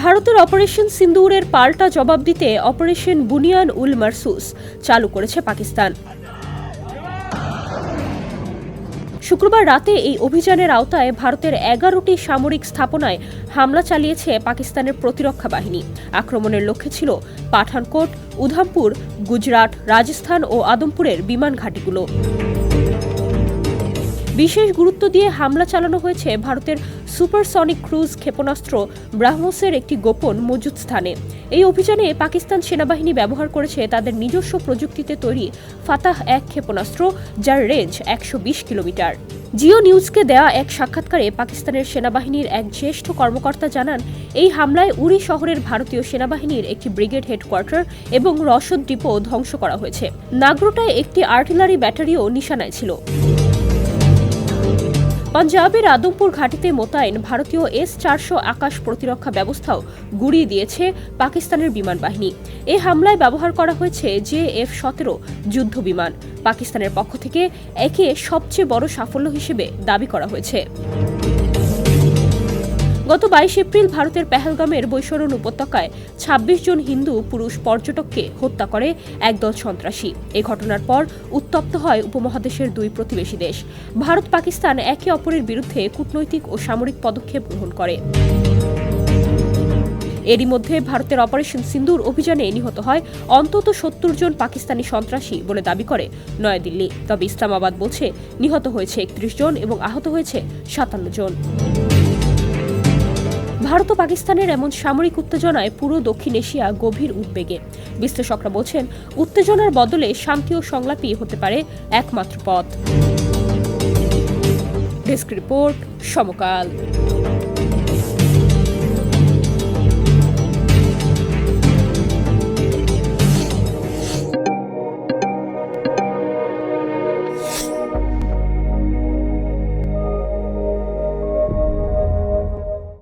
ভারতের অপারেশন সিন্দুরের পাল্টা জবাব দিতে অপারেশন বুনিয়ান উল মারসুস চালু করেছে পাকিস্তান। শুক্রবার রাতে এই অভিযানের আওতায় ভারতের 11টি সামরিক স্থাপনায় হামলা চালিয়েছে পাকিস্তানের প্রতিরক্ষা বাহিনী। আক্রমণের লক্ষ্যে ছিল পাঠানকোট, উধামপুর, গুজরাট, রাজস্থান ও আদমপুরের বিমান ঘাঁটিগুলো। বিশেষ গুরুত্ব দিয়ে হামলা চালানো হয়েছে ভারতের সুপারসনিক ক্রুজ ক্ষেপণাস্ত্র ব্রাহ্মসের একটি গোপন মজুদ স্থানে। এই অভিযানে পাকিস্তান সেনাবাহিনী ব্যবহার করেছে তাদের নিজস্ব প্রযুক্তিতে তৈরি ফাতাহ 1 ক্ষেপণাস্ত্র, যার রেঞ্জ 120 কিলোমিটার। জিও নিউজকে দেয়া এক সাক্ষাৎকারে পাকিস্তানের সেনাবাহিনীর এক জ্যেষ্ঠ কর্মকর্তা জানান, এই হামলায় উরি শহরের ভারতীয় সেনাবাহিনীর একটি ব্রিগেড হেডকোয়ার্টার এবং রসদ ডিপো ধ্বংস করা হয়েছে। নাগরোটায় একটি আর্টিলারি ব্যাটারিও নিশানায় ছিল। পাঞ্জাবের আদমপুর ঘাঁটিতে মোতায়েন ভারতীয় S-400 আকাশ প্রতিরক্ষা ব্যবস্থাও গুঁড়িয়ে দিয়েছে পাকিস্তানের বিমান বাহিনী। এ হামলায় ব্যবহার করা হয়েছে JF-17 যুদ্ধ বিমান। পাকিস্তানের পক্ষ থেকে একে সবচেয়ে বড় সাফল্য হিসেবে দাবি করা হয়েছে। গত 22 এপ্রিল ভারতের পেহেলগামের বৈশরণ উপত্যকায় 26 জন হিন্দু পুরুষ পর্যটককে হত্যা করে একদল সন্ত্রাসী। এ ঘটনার পর উত্তপ্ত হয় উপমহাদেশের দুই প্রতিবেশী দেশ। ভারত পাকিস্তান একে অপরের বিরুদ্ধে কূটনৈতিক ও সামরিক পদক্ষেপ গ্রহণ করে। এরই মধ্যে ভারতের অপারেশন সিন্দুর অভিযানে নিহত হয় অন্তত 70 জন পাকিস্তানি সন্ত্রাসী বলে দাবি করে নয়াদিল্লি। তবে ইসলামাবাদ বলছে নিহত হয়েছে 31 জন এবং আহত হয়েছে 57 জন। ভারত ও পাকিস্তানের এমন সামরিক উত্তেজনায় পুরো দক্ষিণ এশিয়া গভীর উদ্বেগে। বিশ্লেষকরা বলছেন, উত্তেজনার বদলে শান্তি ও সংলাপই হতে পারে একমাত্র পথ। ডেস্ক রিপোর্ট, সমকাল।